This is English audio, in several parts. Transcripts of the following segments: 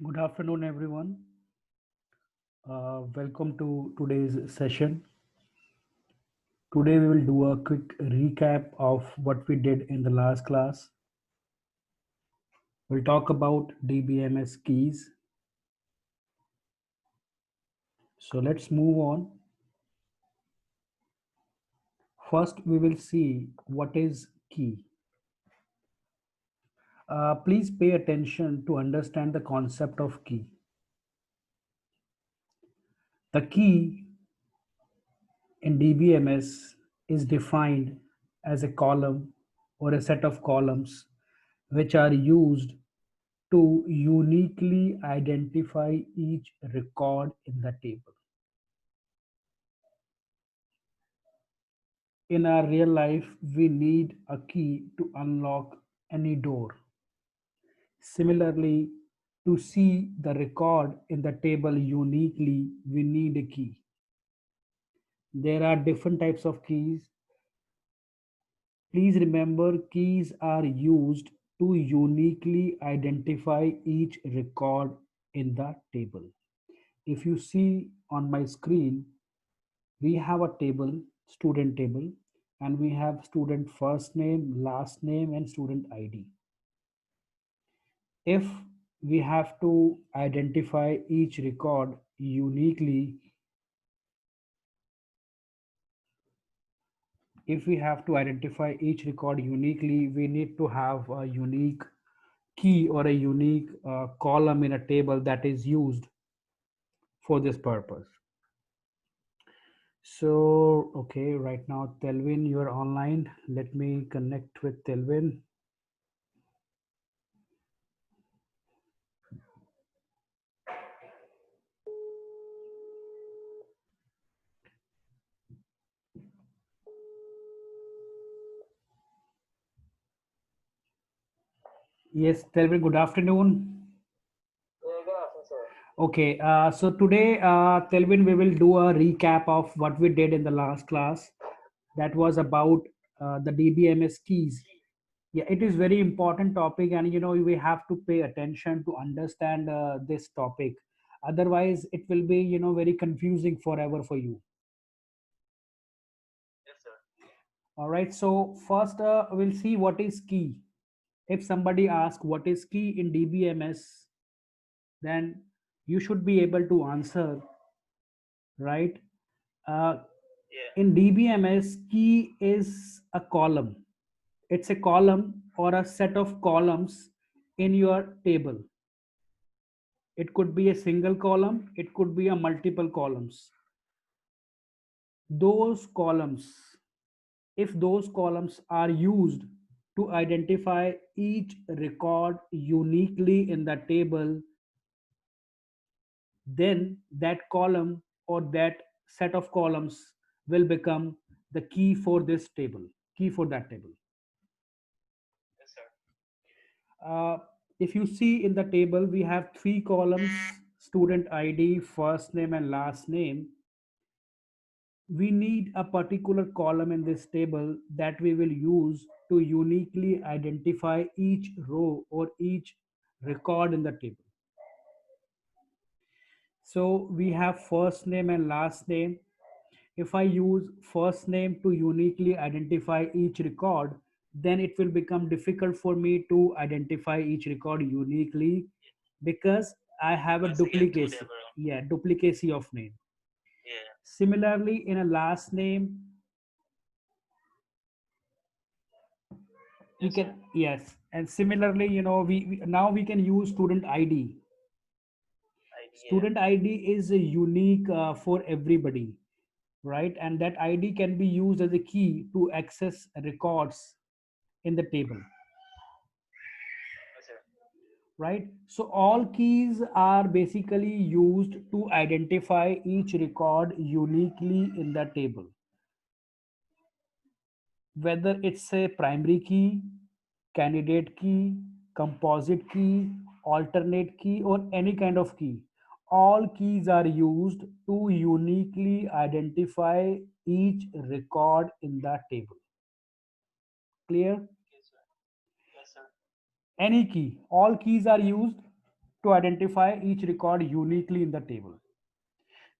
Good afternoon, everyone. Welcome to today's session. Today, we will do a quick recap of what we did in the last class. We'll talk about DBMS keys. So, let's move on. First, we will see what is key. Please pay attention to understand the concept of key. The key in DBMS is defined as a column or a set of columns which are used to uniquely identify each record in the table. In our real life, we need a key to unlock any door. Similarly, to see the record in the table uniquely, we need a key. There are different types of keys. Please remember, keys are used to uniquely identify each record in the table. If you see on my screen, we have a table, student table, and we have student first name, last name, and student ID. If we have to identify each record uniquely, if we have to identify each record uniquely, we need to have a unique key or a unique column in a table that is used for this purpose. So, okay, right now, Telvin, you're online. Let me connect with Telvin. Yes, Telvin, good afternoon. Yeah, good afternoon, sir. Okay, so today, Telvin, we will do a recap of what we did in the last class. That was about the DBMS keys. Yeah, it is very important topic, and we have to pay attention to understand this topic. Otherwise, it will be very confusing forever for you. Yes, sir. All right. So first, we'll see what is key. If somebody asks what is key in DBMS, then you should be able to answer, right? Uh, Yeah. in DBMS, key is a column. It's a column or a set of columns in your table. It could be a single column, it could be a multiple columns. Those columns, if those columns are used to identify each record uniquely in the table, then that column or that set of columns will become the key for this table, key for that table. Yes, sir. Uh, if you see in the table, we have three columns: student ID, first name, and last name. We need a particular column in this table that we will use to uniquely identify each row or each record in the table. So we have first name and last name. If I use first name to uniquely identify each record, then it will become difficult for me to identify each record uniquely because I have a Once again, two duplicacy. level. Yeah, duplicacy of name. Yeah. Similarly, in a last name, we Yes, sir. can, yes, and similarly, we now we can use student ID. Idea. Student ID is a unique for everybody, right? And that ID can be used as a key to access records in the table, Yes, sir. right? So all keys are basically used to identify each record uniquely in the table, whether it's a primary key, candidate key, composite key, alternate key, or any kind of key. All keys are used to uniquely identify each record in the table. Clear? Yes, sir. Yes, sir. Any key, all keys are used to identify each record uniquely in the table.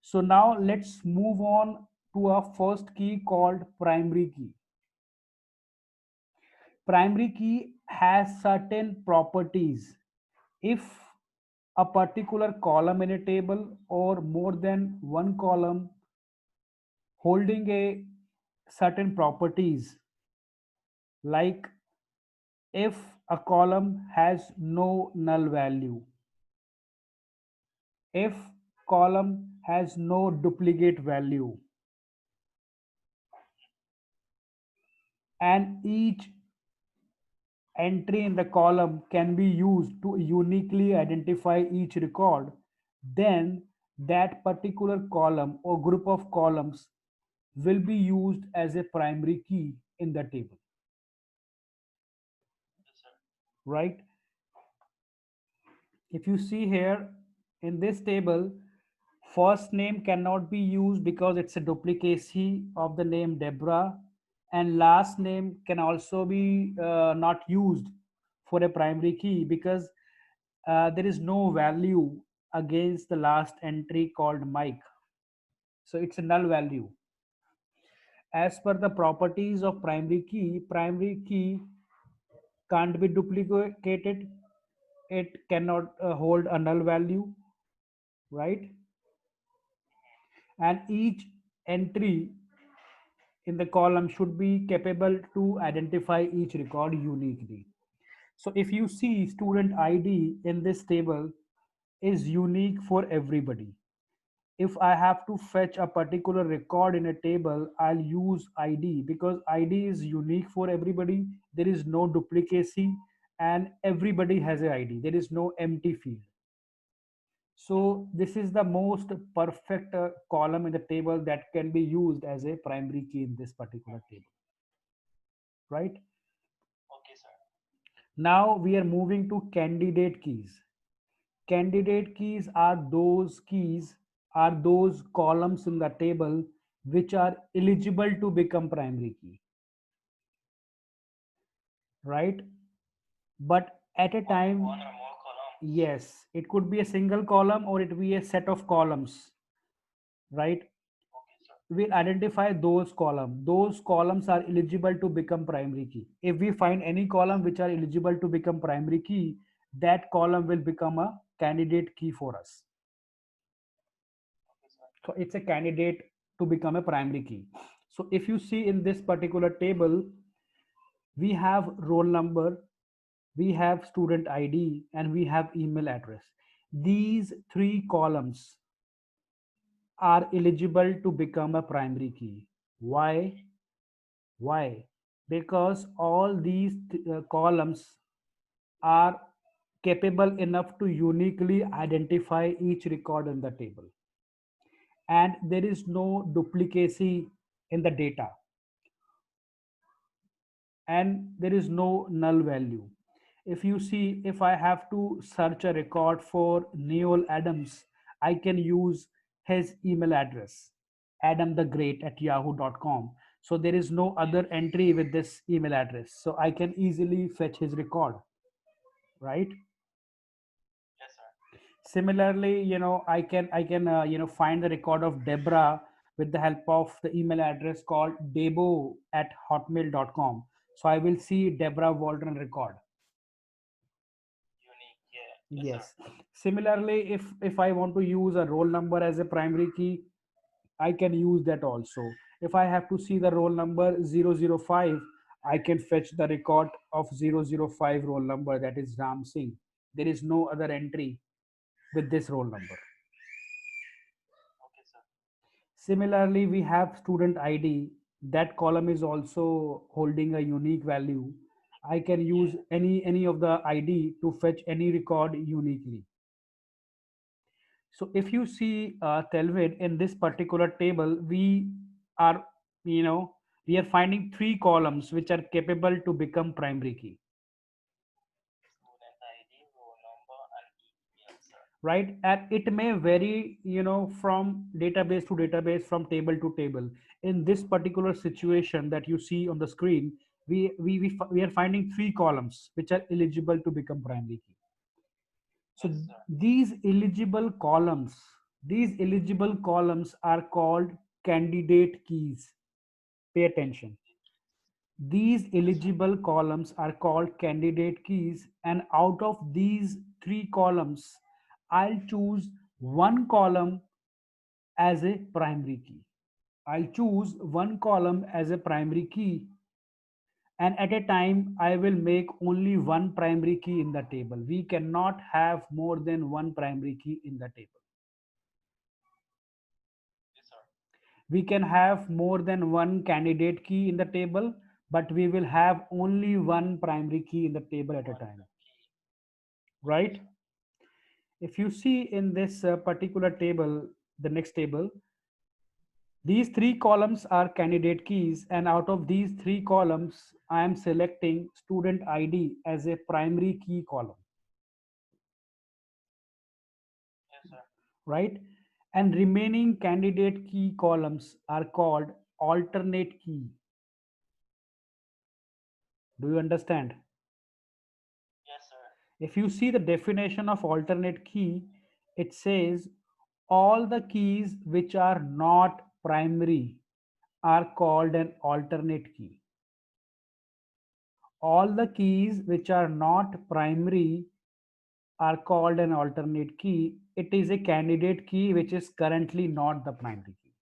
So now let's move on to our first key called primary key. Primary key has certain properties. If a particular column in a table or more than one column holding a certain properties, like if a column has no null value, if column has no duplicate value, and each entry in the column can be used to uniquely identify each record, then that particular column or group of columns will be used as a primary key in the table, Yes, sir. right? If you see here in this table, first name cannot be used because it's a duplicacy of the name Deborah, and last name can also be not used for a primary key because there is no value against the last entry called Mike. So it's a null value. As per the properties of primary key can't be duplicated. It cannot hold a null value, right? And each entry in the column should be capable to identify each record uniquely. So if you see student ID in this table is unique for everybody. If I have to fetch a particular record in a table, I'll use ID because ID is unique for everybody. There is no duplicacy and everybody has an ID. There is no empty field. So this is the most perfect column in the table that can be used as a primary key in this particular table, right? Okay, sir. Now we are moving to candidate keys. Candidate are those columns in the table which are eligible to become primary key, right? But at a time, One or more columns. yes, it could be a single column or it be a set of columns, right? Okay, sir. We'll identify those columns. Those columns are eligible to become primary key. If we find any column which are eligible to become primary key, that column will become a candidate key for us. Okay, sir. So it's a candidate to become a primary key. So if you see in this particular table, we have roll number, we have student ID, and we have email address. These three columns are eligible to become a primary key. Why? Why? Because all these columns are capable enough to uniquely identify each record in the table, and there is no duplicacy in the data, and there is no null value. If you see, if I have to search a record for Neil Adams, I can use his email address, adamthegreat@yahoo.com. So there is no other entry with this email address. So I can easily fetch his record, right? Yes, sir. Similarly, I can find the record of Deborah with the help of the email address called debo@hotmail.com. So I will see Deborah Waldron record. Unique. Yeah. Yes, sir. Yes. Similarly, if I want to use a roll number as a primary key, I can use that also. If I have to see the roll number 005, I can fetch the record of 005 roll number, that is Ram Singh. There is no other entry with this roll number. Okay, sir. Similarly, we have student ID. That column is also holding a unique value. I can use Yeah. any of the ID to fetch any record uniquely. So if you see Telvid in this particular table, are, you know, we are finding three columns which are capable to become primary key, Student ID, roll number, and email, sir. right? And it may vary, from database to database, from table to table. In this particular situation that you see on the screen, we are finding three columns which are eligible to become primary key. So Yes, sir. these eligible columns are called candidate keys. Pay attention. These Yes, sir. eligible columns are called candidate keys, and out of these three columns, I'll choose one column as a primary key. I'll choose one column as a primary key, and at a time I will make only one primary key in the table. We cannot have more than one primary key in the table. Yes, sir. We can have more than one candidate key in the table, but we will have only one primary key in the table at a One time, key. Okay, right? sir. If you see in this particular table, the next table, these three columns are candidate keys, and out of these three columns, I am selecting student ID as a primary key column, Yes, sir. right? And remaining candidate key columns are called alternate key. Do you understand? Yes, sir. If you see the definition of alternate key, it says all the keys which are not primary are called an alternate key. All the keys which are not primary are called an alternate key. It is a candidate key which is currently not the primary key.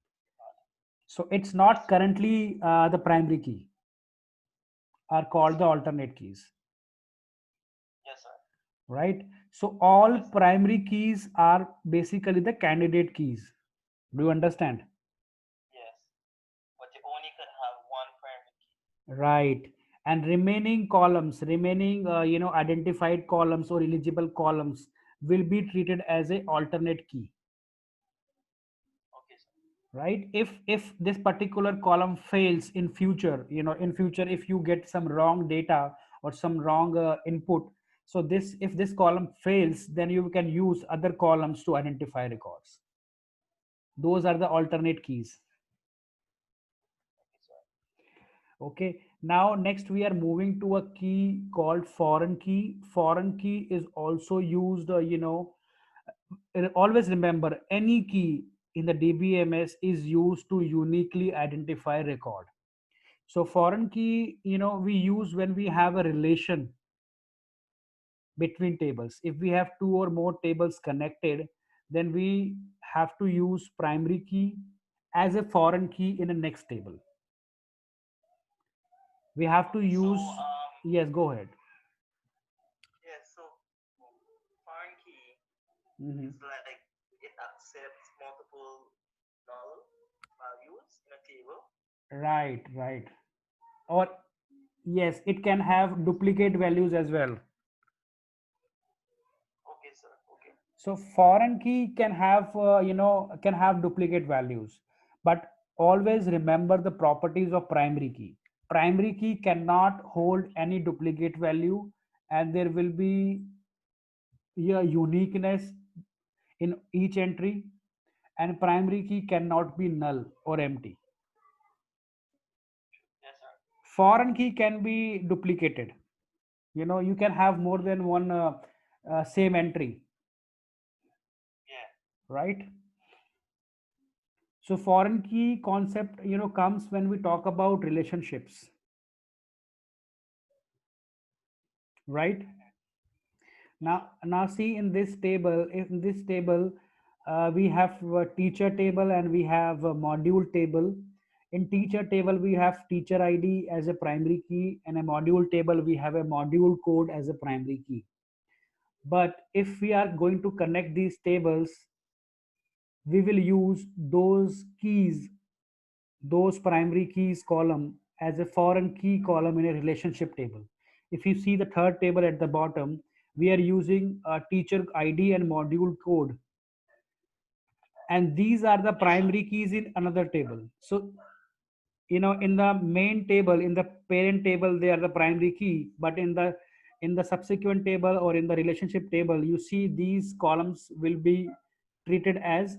So it's Yes, not sir. currently the primary key, are Yes, called the sir. alternate keys, Yes, sir. right? So all Yes, sir. primary keys are basically the candidate keys. Do you understand? Yes. But you only can have one primary key. Right. And remaining columns, remaining identified columns or eligible columns will be treated as a alternate key, Okay, sir. right? If this particular column fails in future, in future if you get some wrong data or some wrong input, so this if this column fails, then you can use other columns to identify records. Those are the alternate keys. Okay, sir. Okay, now next we are moving to a key called foreign key. Foreign key is also used, always remember any key in the DBMS is used to uniquely identify record. So foreign key, we use when we have a relation between tables. If we have two or more tables connected, then we have to use primary key as a foreign key in the next table. We have to Okay, so use, yes, go ahead. yes, so foreign key Mhm. is like it accepts multiple null values in a table. Right, right. Or yes, it can have duplicate values as well. Okay, sir. Okay. So foreign key can have can have duplicate values, but always remember the properties of primary key. Primary key cannot hold any duplicate value, and there will be a uniqueness in each entry, and primary key cannot be null or empty. Yes, sir. Foreign key can be duplicated. You can have more than one same entry, Yeah. right? So foreign key concept comes when we talk about relationships, right? Yes, sir. Now see in this table, we have a teacher table and we have a module table. In teacher table we have teacher ID as a primary key, and a module table we have a module code as a primary key. But if we are going to connect these tables, we will use those keys, those primary keys column as a foreign key column in a relationship table. If you see the third table at the bottom, we are using a teacher ID and module code, and these are the Yes, sir. primary keys in another table. So in the main table, in the parent table, they are the primary key, but in the subsequent table or in the relationship table, you see these columns will be treated as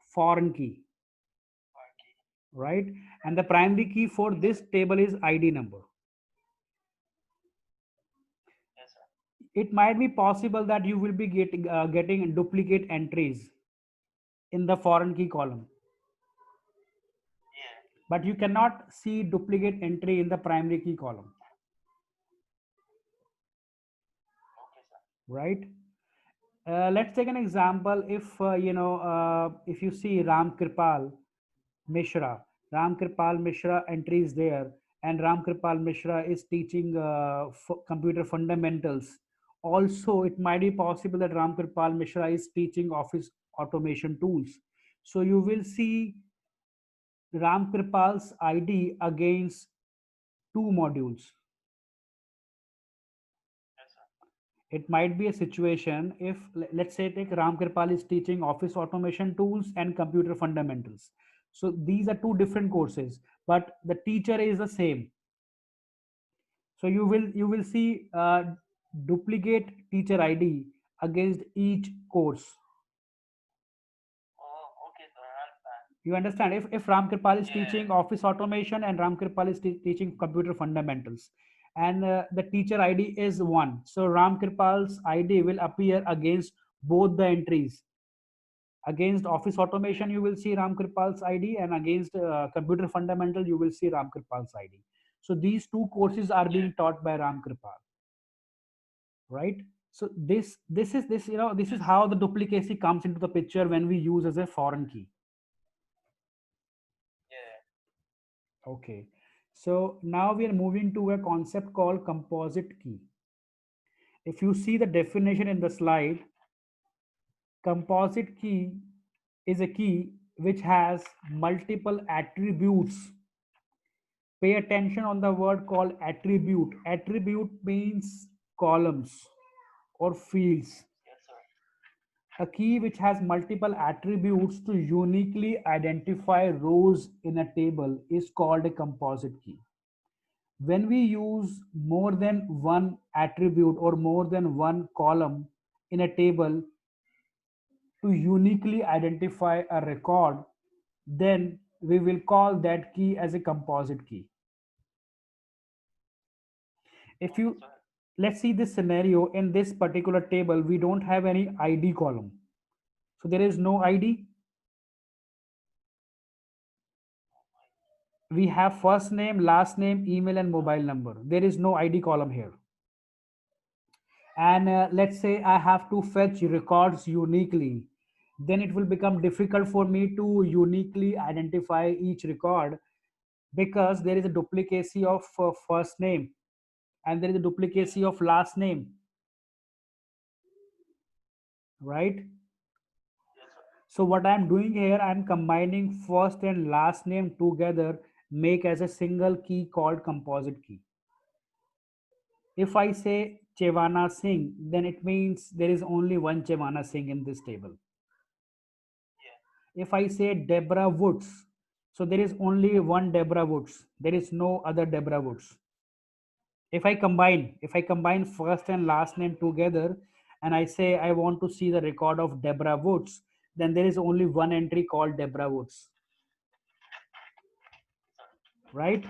foreign key, Foreign key. right? And the primary key for this table is ID number. Yes, sir. it might be possible that you will be getting duplicate entries in the foreign key column, Yeah. but you cannot see duplicate entry in the primary key column, Okay, sir. right? Let's take an example. If if you see Ram Kripal Mishra, Ram Kripal Mishra entry is there, and Ram Kripal Mishra is teaching computer fundamentals. Also, it might be possible that Ram Kripal Mishra is teaching office automation tools. So you will see Ram Kripal's ID against two modules. Yes, sir. It might be a situation if, let's say, take Ram Kripal is teaching office automation tools and computer fundamentals. So these are two different courses, but the teacher is the same. So you will see duplicate teacher ID against each course. Oh, okay, sir. I understand. You understand? If Ram Kripal is Yeah. teaching office automation and Ram Kripal is teaching computer fundamentals, and the teacher ID is one, so Ram Kripal's ID will appear against both the entries. Against office Yeah. automation, you will see Ram Kripal's ID, and against computer fundamental, you will see Ram Kripal's ID. So these two courses are Yeah. being taught by Ram Kripal, right? So this is Yes, sir. how the duplicacy comes into the picture when we use as a foreign key. Yeah. Okay, so now we are moving to a concept called composite key. If you see the definition in the slide, composite key is a key which has multiple attributes. Pay attention on the word called attribute. Attribute means columns or fields. Yes, sir. A key which has multiple attributes to uniquely identify rows in a table is called a composite key. When we use more than one attribute or more than one column in a table to uniquely identify a record, then we will call that key as a composite key. If Okay, you sir. Let's see this scenario. In this particular table, we don't have any ID column, so there is no ID. We have first name, last name, email, and mobile number. There is no ID column here. And let's say I have to fetch records uniquely, then it will become difficult for me to uniquely identify each record, because there is a duplicacy of first name and there is a duplicacy of last name, right? Yes, sir. So what I'm doing here, I'm combining first and last name together, make as a single key called composite key. If I say Chevana Singh, then it means there is only one Chevana Singh in this table. Yeah. If I say Deborah Woods, so there is only one Deborah Woods. There is no other Deborah Woods. If I combine first and last name together, and I say I want to see the record of Deborah Woods, then there is only one entry called Deborah Woods, right?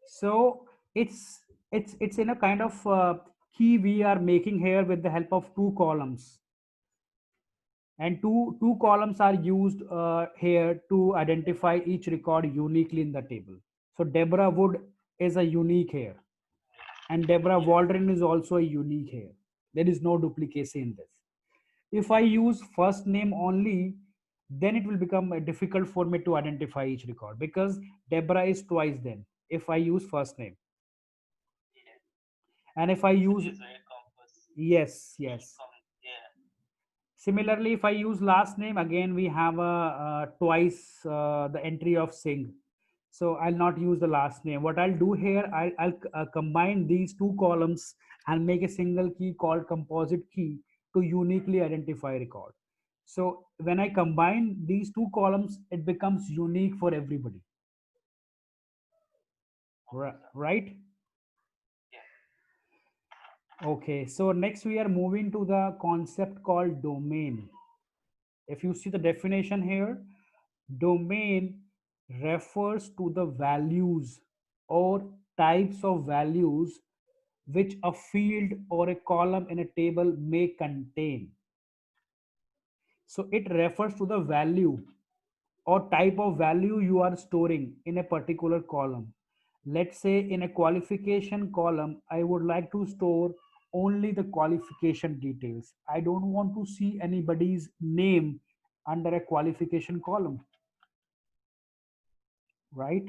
So it's in a kind of key we are making here with the help of two columns, and two columns are used here to identify each record uniquely in the table. So Deborah Wood is a unique here, and Deborah Yeah. Waldron is also a unique here. There is no duplicacy in this. If I use first name only, then it will become difficult for me to identify each record, because Deborah is twice then if I use first name. Yeah. And if I So use, there's a compass yes, key yes. from, yeah. Similarly, if I use last name, again we have a twice the entry of Singh. So I'll not use the last name. What I'll do here, I'll combine these two columns and make a single key called composite key to uniquely identify record. So when I combine these two columns, it becomes unique for everybody, Okay, sir. right? Yeah. Okay, so next we are moving to the concept called domain. If you see the definition here, domain refers to the values or types of values which a field or a column in a table may contain. So it refers to the value or type of value you are storing in a particular column. Let's say in a qualification column, I would like to store only the qualification details. I don't want to see anybody's name under a qualification column, right?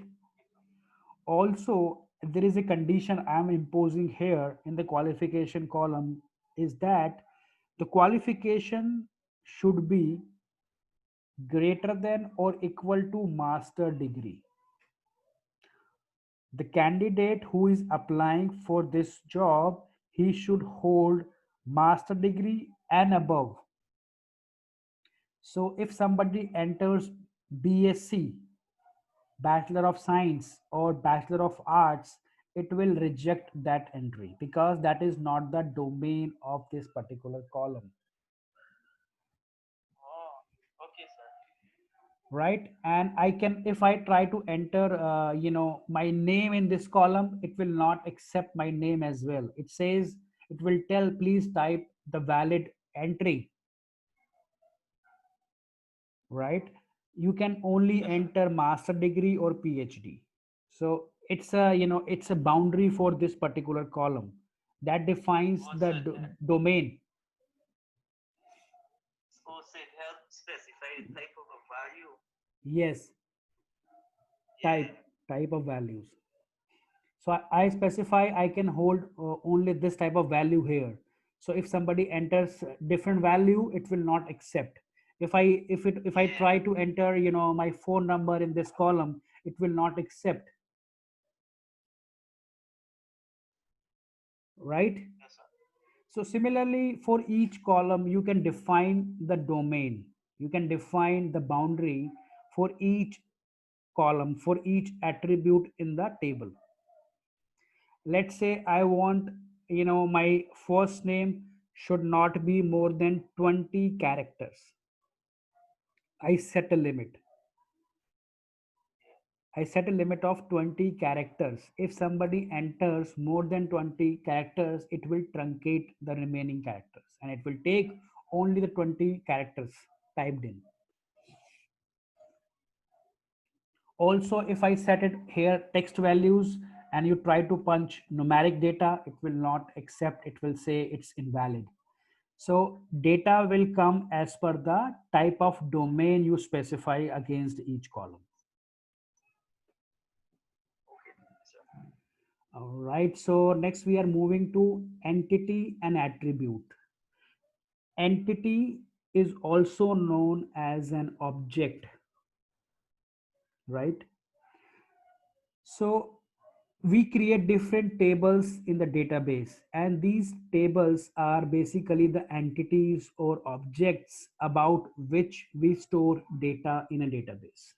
Also, there is a condition I am imposing here in the qualification column is that the qualification should be greater than or equal to master degree. The candidate who is applying for this job, he should hold master degree and above. So if somebody enters BSc, Bachelor of Science or Bachelor of Arts, it will reject that entry because that is not the domain of this particular column, Oh, okay, sir. right? And I can, if I try to enter my name in this column, it will not accept my name as well. It says, it will tell please type the valid entry, right? You can only Yes, sir. enter master degree or PhD. So it's a, it's a boundary for this particular column that defines Oh, the so domain. so it helps specify the type of a value. Yes, type Yeah. type of values. So I specify I can hold only this type of value here. So if somebody enters different value, it will not accept. If I Yeah. try to enter my phone number in this column, it will not accept, right? Yes, sir. So similarly, for each column, you can define the domain. You can define the boundary for each column, for each attribute in the table. Let's say I want, my first name should not be more than 20 characters. I set a limit. I set a limit of 20 characters. If somebody enters more than 20 characters, it will truncate the remaining characters and it will take only the 20 characters typed in. Also, if I set it here text values and you try to punch numeric data, it will not accept, it will say it's invalid. So data will come as per the type of domain you specify against each column. Okay, sir. All right, so next we are moving to entity and attribute. Entity is also known as an object, right? So we create different tables in the database, and these tables are basically the entities or objects about which we store data in a database.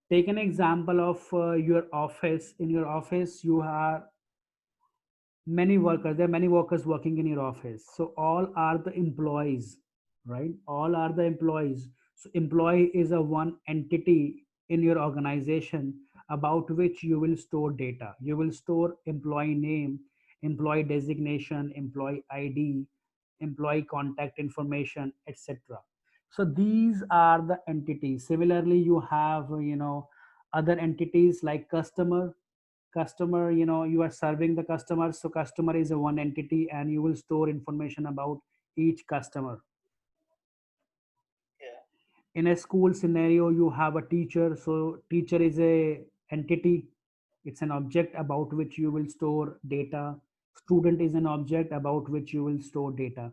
Take an example of your office. In your office you have many workers, there are many workers working in your office, so all are the employees, right? All are the employees. So employee is a one entity in your organization about which you will store data. You will store employee name, employee designation, employee ID, employee contact information, etc. So these are the entities. Similarly, you have other entities like customer, you are serving the customer, so customer is a one entity and you will store information about each customer. Yeah. In a school scenario, you have a teacher, so teacher is a entity, it's an object about which you will store data. Student is an object about which you will store data.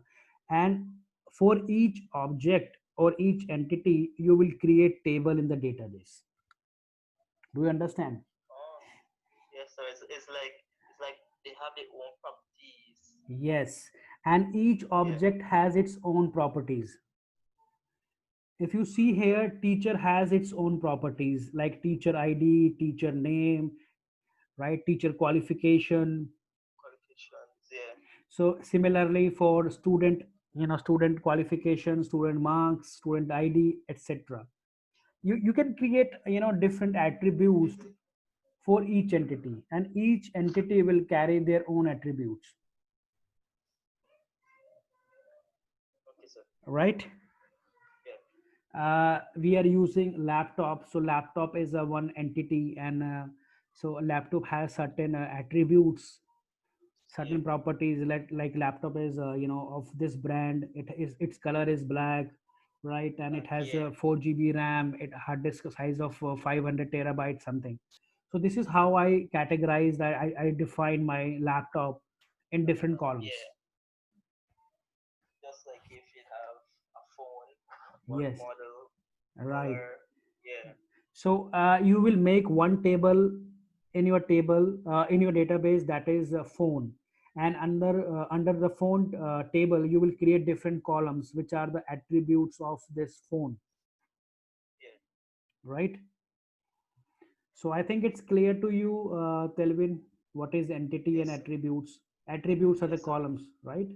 And for each object or each entity, you will create table in the database. Do you understand? Oh, yes, sir. It's like they have their own properties. Yes, and each Yeah. object has its own properties. If you see here, teacher has its own properties like teacher ID, teacher name, right? Teacher qualification. Qualifications. Yeah. So similarly for student, student qualification, student marks, student ID, etc. You can create different attributes for each entity, and each entity will carry their own attributes, Okay, sir. right? Yeah. We are using laptop, so laptop is a one entity, and so a laptop has certain attributes, Yeah. certain properties, like laptop is of this brand, its color is black, right? And it has Yeah. 4 GB RAM, it hard disk size of 500 terabytes something. So this is how I categorize that, I define my laptop in different columns. Yeah. Just like if you have a phone, what Yes, model, right. color. Yeah. So you will make one table in your database, that is a phone, and under the phone table you will create different columns which are the attributes of this phone, Yeah. right? So I think it's clear to you, Telvin, what is entity Yes, and sir. attributes. Attributes are the Yes, sir. columns, right?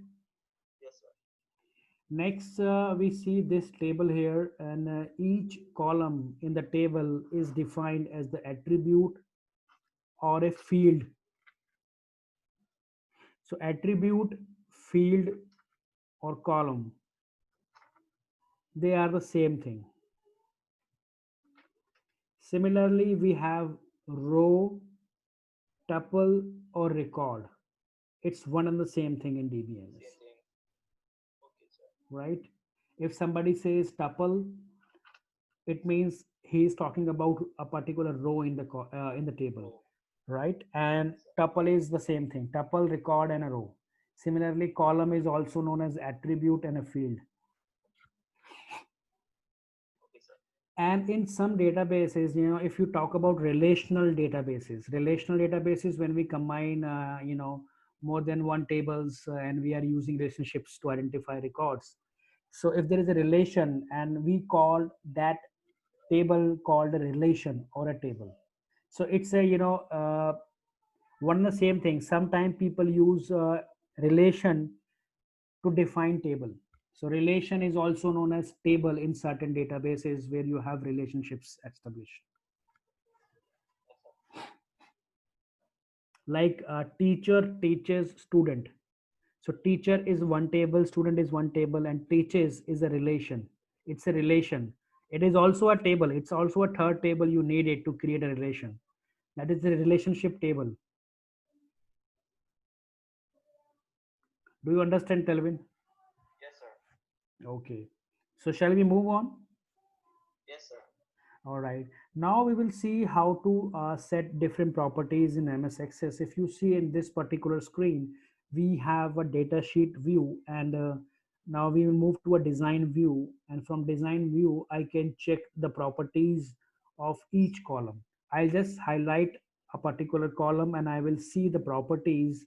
Yes, sir. Next, we see this table here, and each column in the table is defined as the attribute or a field. So attribute, field, or column, they are the same thing. Similarly, we have row, tuple, or record. It's one and the same thing in Same DBMS, thing. Okay, sir. right? If somebody says tuple, it means he is talking about a particular row in the table, Oh, right? And okay, sir. tuple is the same thing: tuple, record, and a row. Similarly, column is also known as attribute and a field. Okay, sir. And in some databases, if you talk about relational databases, when we combine more than one tables, and we are using relationships to identify records. So if there is a relation and we call that table called a relation or a table, so it's a one and the same thing. Sometimes people use relation to define table. So relation is also known as table in certain databases where you have relationships established. Yes, sir. Like teacher teaches student. So teacher is one table, student is one table, and teaches is a relation. It's a relation. It is also a table. It's also a third table you need it to create a relation. That is the relationship table. Do you understand, Telvin? Yes, sir. Okay. So shall we move on? Yes, sir. All right. Now we will see how to set different properties in MS Access. If you see in this particular screen, we have a data sheet view, and now we will move to a design view. And from design view, I can check the properties of each column. I'll just highlight a particular column and I will see the properties,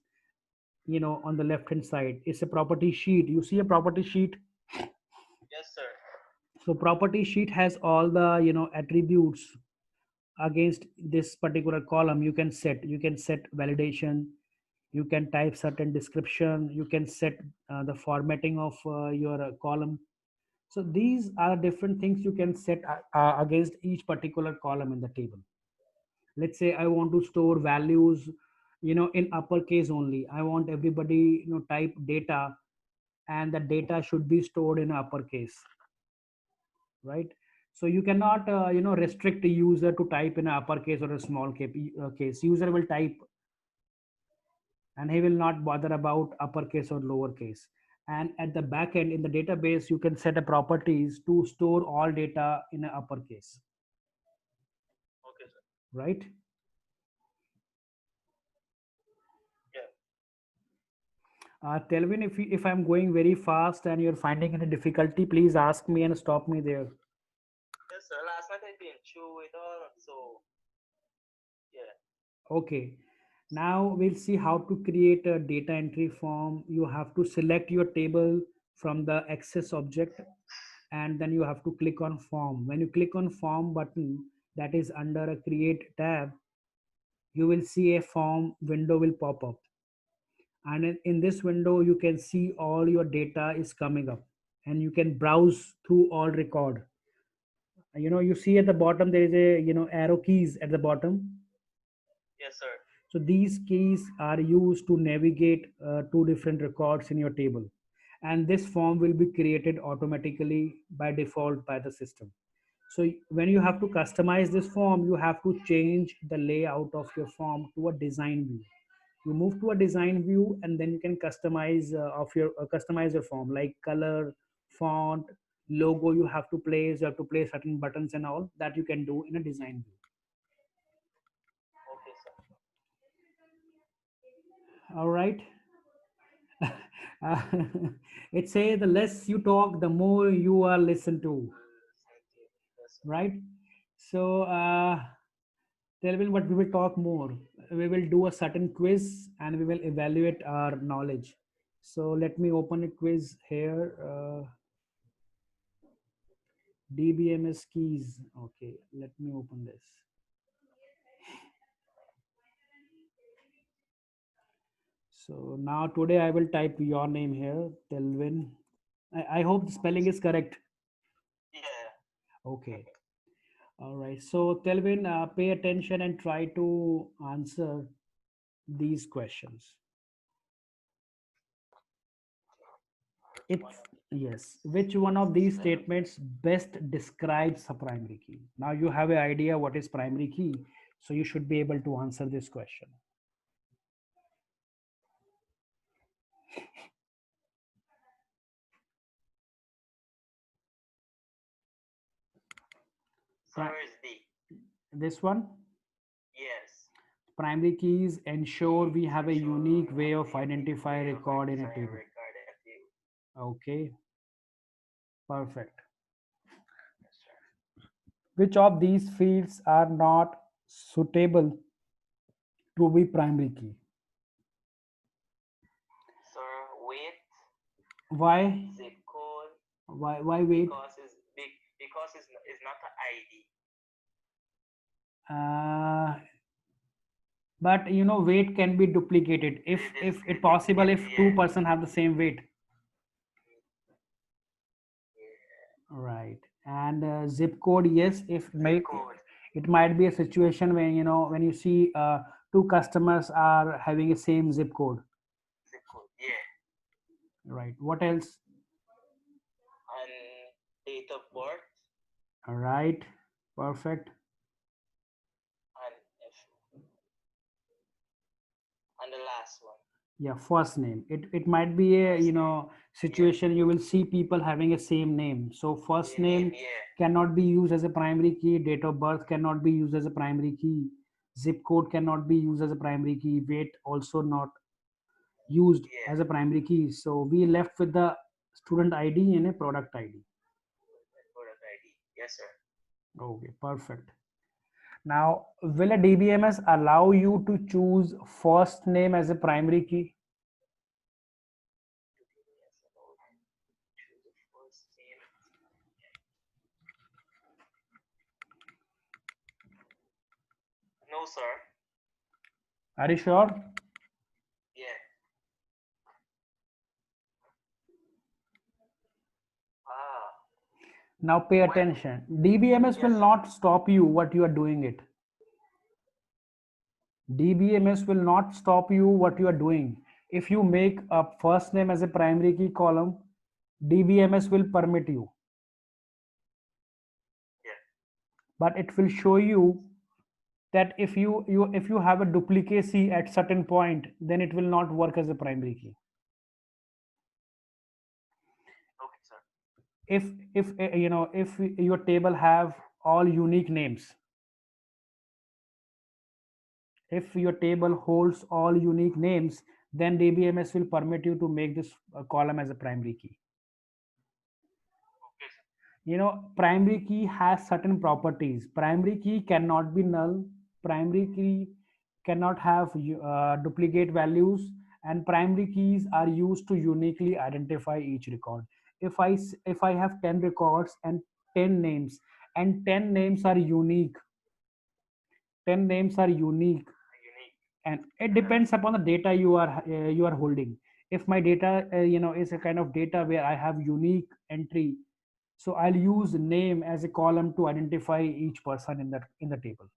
on the left hand side. It's a property sheet. You see a property sheet. Yes, sir. So property sheet has all the attributes against this particular column. You can set validation, you can type certain description, you can set the formatting of your column. So these are different things you can set against each particular column in the table. Let's say I want to store values in uppercase only. I want everybody type data, and the data should be stored in uppercase, right? So you cannot restrict the user to type in a uppercase or a small case. User will type, and he will not bother about uppercase or lowercase. And at the back end in the database, you can set a properties to store all data in a uppercase, Okay, sir. right? Yeah. Telvin, if I'm going very fast and you're finding any difficulty, please ask me and stop me there. Yes, sir. Last night I've been through it all, so yeah. Okay. Now we'll see how to create a data entry form. You have to select your table from the access object, and then you have to click on form. When you click on form button, that is under a create tab, you will see a form window will pop up. And in this window, you can see all your data is coming up, and you can browse through all record. You see at the bottom, there is a arrow keys at the bottom. Yes, sir. So these keys are used to navigate two different records in your table. And this form will be created automatically by default by the system. So when you have to customize this form, you have to change the layout of your form to a design view. You move to a design view, and then you can customize your form, like color, font, logo. You have to place certain buttons and all that you can do in a design view. Okay, sir. All right. uh, it say the less you talk, the more you are listened to, Thank you. Yes, sir. right? So tell me what we will talk more. We will do a certain quiz and we will evaluate our knowledge. So let me open a quiz here. DBMS keys. Okay, let me open this. So now today I will type your name here, Telvin. I hope the Okay, spelling sir. is correct. Yeah. Okay. All right. So Telvin, pay attention and try to answer these questions. Which If one of yes, these which one of is these better? statements best describes a primary key? Now you have an idea what is primary key, so you should be able to answer this question. Sir Pri- is D. this one, Yes. primary keys ensure we Keys have a ensure we unique have way a of unique identify way of record in a identifying a table. record in a table. Okay, perfect. Yes, sir. Which of these fields are not suitable to be primary key? Sir, weight, Why? zip code, Why wait? because it's not an ID. Uh, but you know weight can be duplicated if it It possible can if be two-person have the same weight, yeah. right? And zip code, yes, if Zip may code, it might be a situation when you know when you see two customers are having a same zip code, zip code, yeah. right? What else? And date of birth, All right, perfect. and if, and the last one, Yeah, first name, it might be a first name. Yeah, situation you will see people having a same name, so first same name. name Yeah, cannot be used as a primary key, date of birth cannot be used as a primary key, zip code cannot be used as a primary key, weight also not used yeah. as a primary key, so we left with the student ID and a product ID. Product ID. Yes, sir. Okay, perfect. Now will a DBMS allow you to choose first name as a primary key? Yes, about choose the first name. No, sir. Are you sure? Yeah. Ah, Now pay when? attention. DBMS will Yes, sir. not stop you what you are doing it. DBMS will not stop you what you are doing. If you make a first name as a primary key column, DBMS will permit you, Yeah. but it will show you that if you have a duplicacy at certain point, then it will not work as a primary key. Okay, sir. If your table have all unique names, if your table holds all unique names, then DBMS will permit you to make this column as a primary key. Okay, sir. Primary key has certain properties. Primary key cannot be null, primary key cannot have duplicate values, and primary keys are used to uniquely identify each record. If I have 10 records and 10 names, and 10 names are unique, 10 names are unique, Unique. and it Yes, sir. depends upon the data you are holding. If my data is a kind of data where I have unique entry, so I'll use name as a column to identify each person in the table.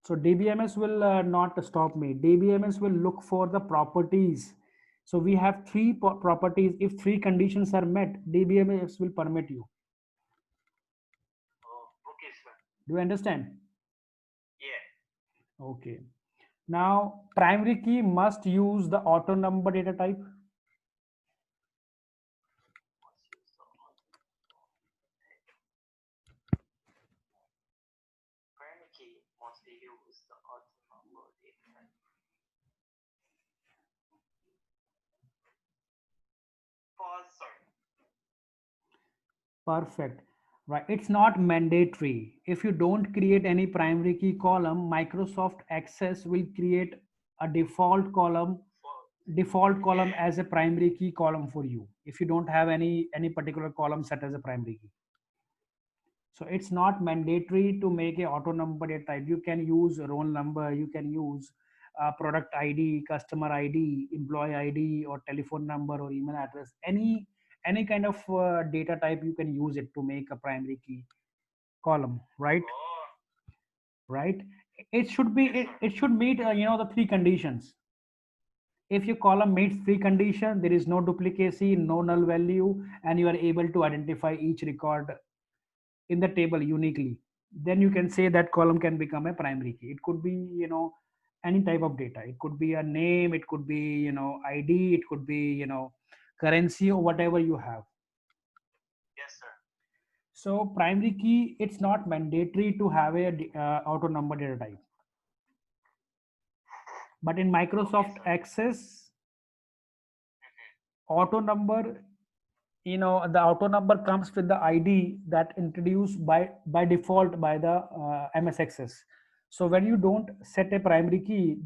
So DBMS will not stop me. DBMS will look for the properties. So we have three properties. If three conditions are met, DBMS will permit you. Oh, okay, sir. Do you understand? Yeah. Okay. Now, primary key must use the auto number data type. Must use the primary key must be used the auto number data type. Pause, sir. Perfect. Right. It's not mandatory. If you don't create any primary key column, Microsoft Access will create a default column Yeah. as a primary key column for you if you don't have any particular column set as a primary key. So it's not mandatory to make a auto number data type. You can use roll number, you can use product ID, customer ID, employee ID, or telephone number or email address. Any kind of data type you can use it to make a primary key column, right? Oh, Right. It should be yes, sir. it should meet the three conditions. If your column meets three conditions, there is no duplicacy, no null value, and you are able to identify each record in the table uniquely, then you can say that column can become a primary key. It could be any type of data. It could be a name, it could be ID, it could be currency or whatever you have. Yes, sir. So primary key, it's not mandatory to have a auto number data type, but in Microsoft sir. Access, Mhm. auto number, the auto number comes with the ID that introduced by default by the MS Access. So when you don't set a primary key,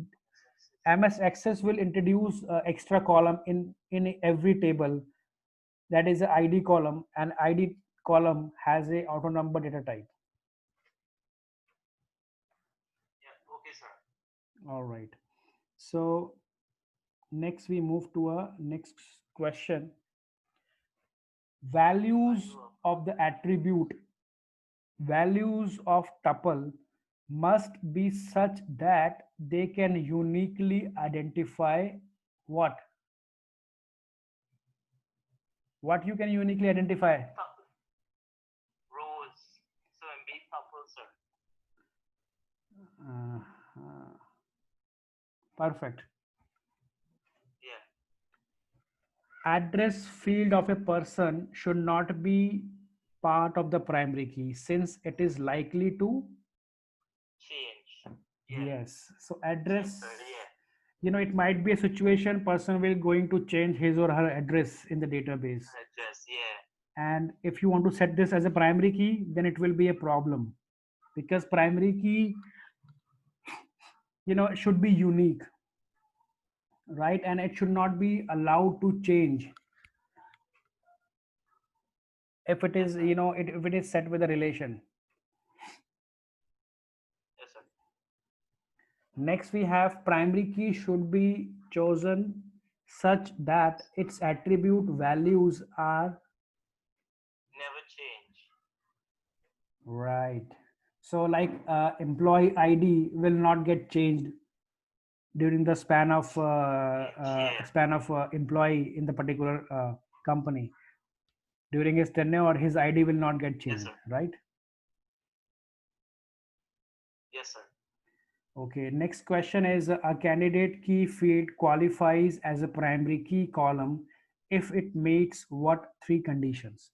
MS Access will introduce extra column in every table, that is a ID column, and ID column has a auto number data type. Yeah, okay, sir. All right. So next we move to a next question. Values Value of of the attribute, values of tuple must be such that they can uniquely identify what you can uniquely identify. tuple. Rows. So MB tuple, sir. uh, uh, Perfect. Yeah. Address field of a person should not be part of the primary key since it is likely to. Change. Yeah. Yes, so Change, address, sir. Yeah. it might be a situation person will going to change his or her address in the database, Address. Yeah. and if you want to set this as a primary key, then it will be a problem, because primary key should be unique, right? And it should not be allowed to change if it Yes, is, sir. if it is set with a relation. Yes, sir. Next we have primary key should be chosen such that its attribute values are Never change. right. So like employee ID will not get changed during the Yeah. span of employee in the particular company. During his tenure, his ID will not get Yes, changed, sir. right? Yes, sir. Okay, next question is a candidate key field qualifies as a primary key column if it meets what three conditions?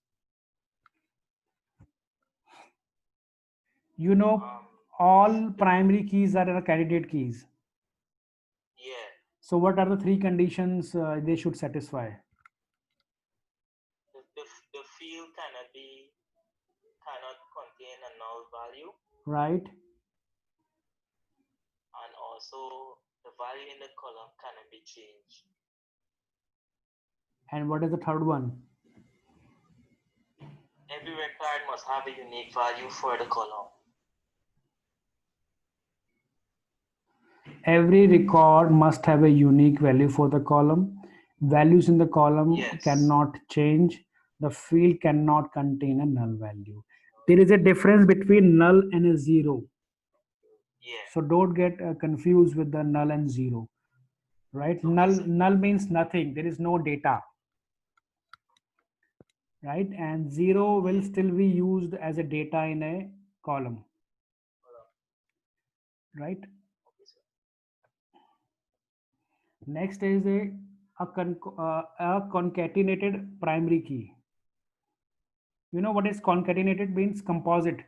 You know, Um. all The, primary keys are candidate keys. yeah. So what are the three conditions they should satisfy? The field cannot contain a null value, Right? and also the value in the column cannot be changed. And what is the third one? Every record must have a unique value for the column. Every record must have a unique value for the column. Values in the column Yes. cannot change. The field cannot contain a null value. There is a difference between null and a zero. Yeah. So don't get confused with the null and zero, right? Okay, sir. Null means nothing. There is no data, right? And zero will Yeah. still be used as a data in a column, Hold on. right? Okay, sir. Next is a concatenated primary key. You know what is concatenated means? Composite.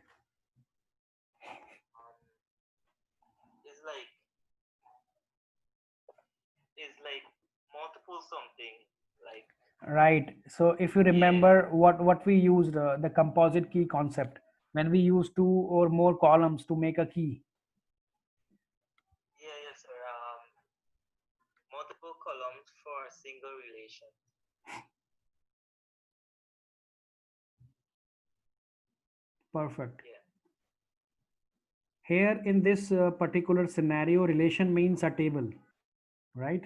Um, it's like it's like multiple something. Like Right. So if you yeah. remember what we used, the composite key concept, when we use two or more columns to make a key. Yeah, yes, sir. Multiple columns for a single relation. Perfect. Yeah. Here in this particular scenario, relation means a table, right?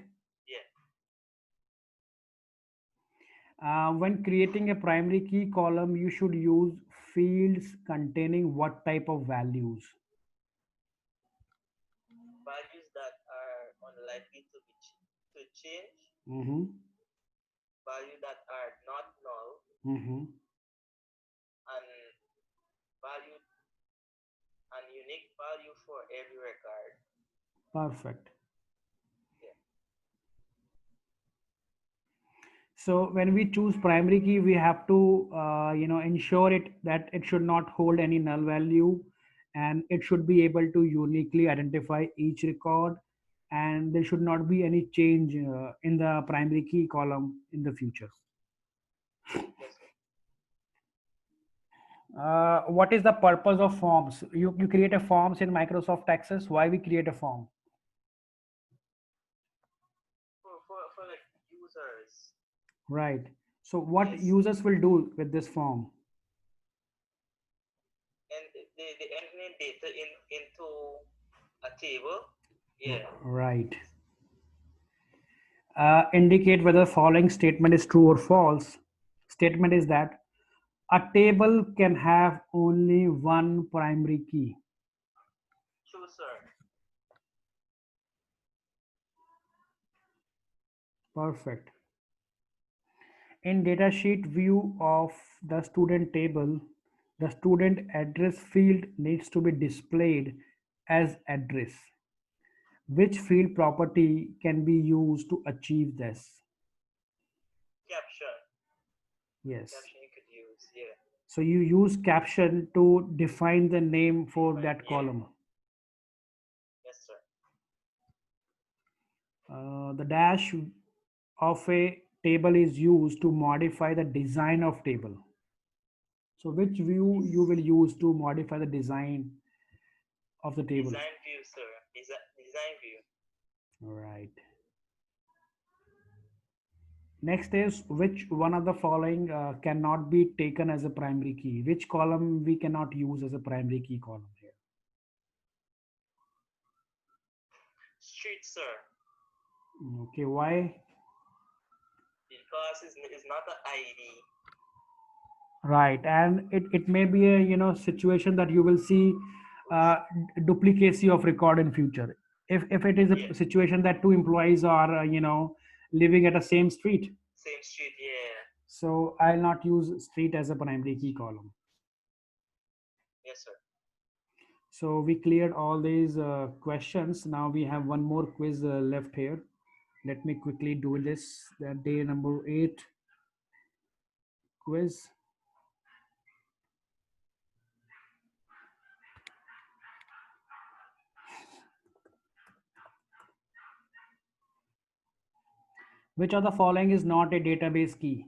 Yeah. When creating a primary key column, you should use fields containing what type of values? Values that are unlikely to to change. Mm-hmm. Values that are not null, Mm-hmm. and value and unique value for every record. Perfect. Yeah. So when we choose primary key, we have to ensure it that it should not hold any null value, and it should be able to uniquely identify each record, and there should not be any change in the primary key column in the future. Yes, sir. What is the purpose of forms? You create a forms in Microsoft Access. Why we create a form? For like users. Right. So what Yes. users will do with this form? And they entering data into a table. Yeah. Right. Indicate whether following statement is true or false. Statement is that a table can have only one primary key. True, sir. Perfect. In datasheet view of the student table, the student address field needs to be displayed as address. Which field property can be used to achieve this? Caption. Yes. Caption you could use. Yeah. So you use caption to define the name for Define. that Yeah. column. Yes, sir. The dash of a table is used to modify the design of table. So which view you will use to modify the design of the table? Design view, sir. Design view. Right. Next is which one of the following cannot be taken as a primary key? Which column we cannot use as a primary key column here? Street, sir. Okay, why? Because it's not an ID. Right, and it may be a situation that you will see uh, duplicacy of record in future. If it is Yeah. a situation that two employees are living at the same street, Same street. Yeah. so I'll not use street as a primary key column. Yes, sir. So we cleared all these questions. Now we have one more quiz left here. Let me quickly do this. That day number 8 quiz. Which of the following is not a database key?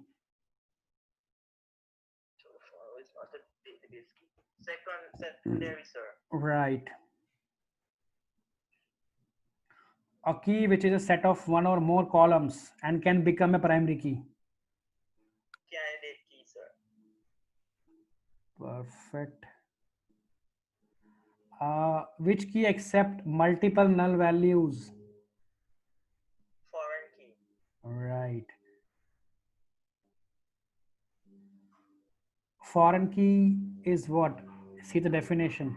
So it's not a database key. Secondary, sir. Right. A key which is a set of one or more columns and can become a primary key. Candidate key, sir. Perfect. Which key accept multiple null values? Foreign key. Right. Foreign key is what? See the definition.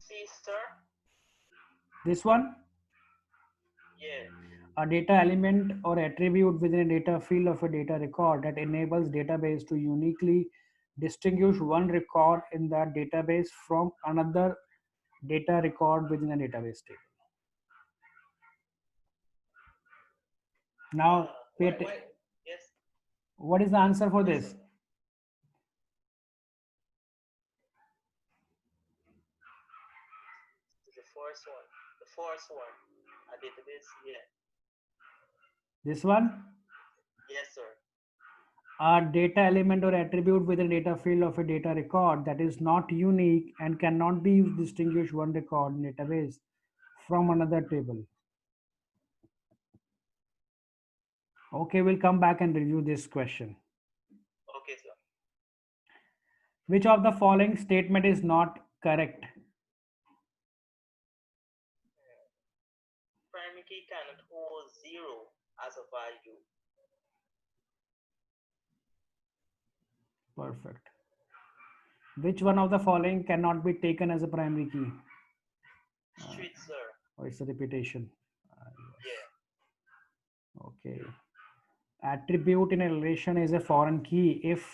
C, sir. This one? Yeah. A data element or attribute within a data field of a data record that enables database to uniquely distinguish one record in that database from another data record within a database table. Now, Why? Yes. what is the answer for Yes, this? sir. The first one. The first one. A database. Yeah. This one? Yes, sir. A data element or attribute within a data field of a data record that is not unique and cannot be used to distinguish one record in database from another table. Okay, we'll come back and review this question. Okay, sir. Which of the following statement is not correct? Primary key cannot hold 0 as a value. Perfect. Which one of the following cannot be taken as a primary key? Street, sir. Or it's a repetition? Yeah. Okay. Attribute in a relation is a foreign key if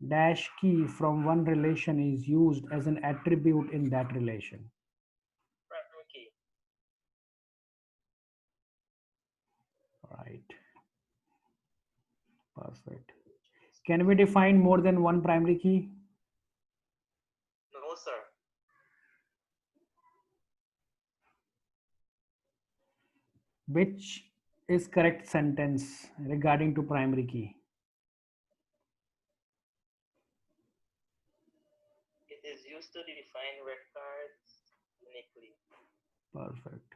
dash key from one relation is used as an attribute in that relation. Primary key. Right. Perfect. Can we define more than one primary key? No, sir. Which is correct sentence regarding to primary key? It is used to define records uniquely. Perfect.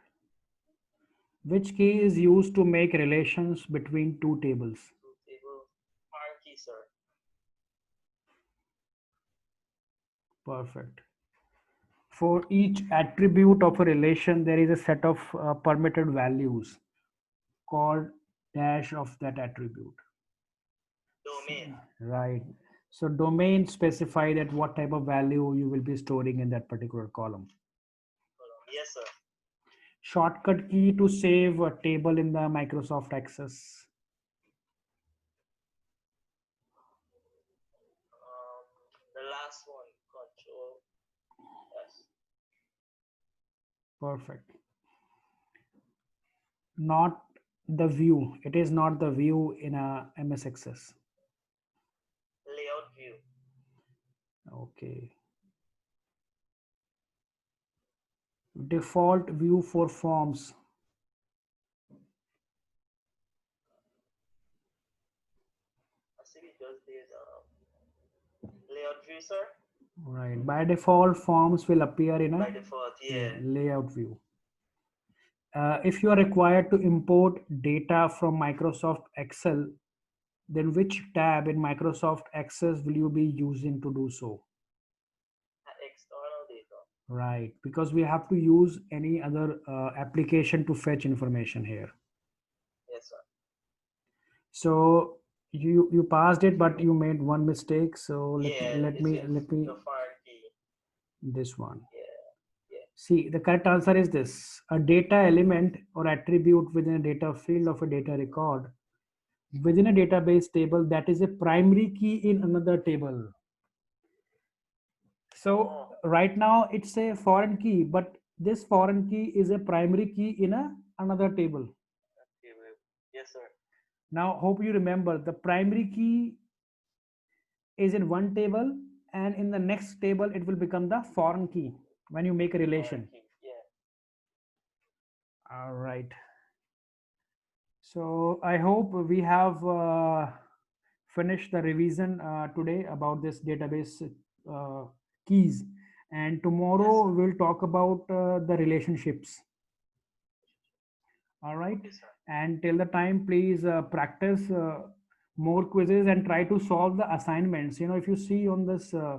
Which key is used to make relations between two tables? Two tables. Foreign key, sir. Perfect. For each attribute of a relation, there is a set of permitted values called dash of that attribute. Domain. Right. So domain specify that what type of value you will be storing in that particular column. Yes, sir. Shortcut key to save a table in the Microsoft Access. The last one, Control S. Perfect. Not the view. It is not the view in a MS Access. Layout view. Okay. Default view for forms. I see it does this layout view, sir. Right. By default, forms will appear in By a default, yeah. layout view. If you are required to import data from Microsoft Excel, then which tab in Microsoft Access will you be using to do so? External data. Right, because we have to use any other application to fetch information here. Yes, sir. So you passed it, but you made one mistake. So let me the foreign key. This one. Yeah. See, the correct answer is this: a data element or attribute within a data field of a data record within a database table that is a primary key in another table. So right now it's a foreign key, but this foreign key is a primary key in another table. Yes, sir. Now, hope you remember the primary key is in one table, and in the next table it will become the foreign key when you make a relation. Yeah. All right. So I hope we have finished the revision today about this database keys, and tomorrow we'll talk about the relationships. All right. Okay, sir. And till the time, please practice more quizzes and try to solve the assignments. You know, if you see on this uh,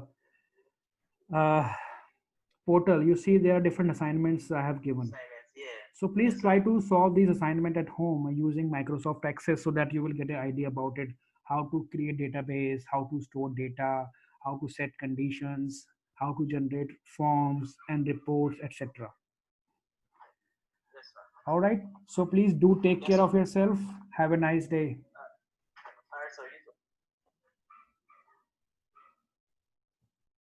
portal, you see there are different assignments I have given. Yeah. So please try to solve these assignment at home using Microsoft Access so that you will get an idea about it, how to create database, how to store data, how to set conditions, how to generate forms and reports, etc. Yes, sir. All right. So please do take Yes, care sir. of yourself. Have a nice day. Alright, sir. You too.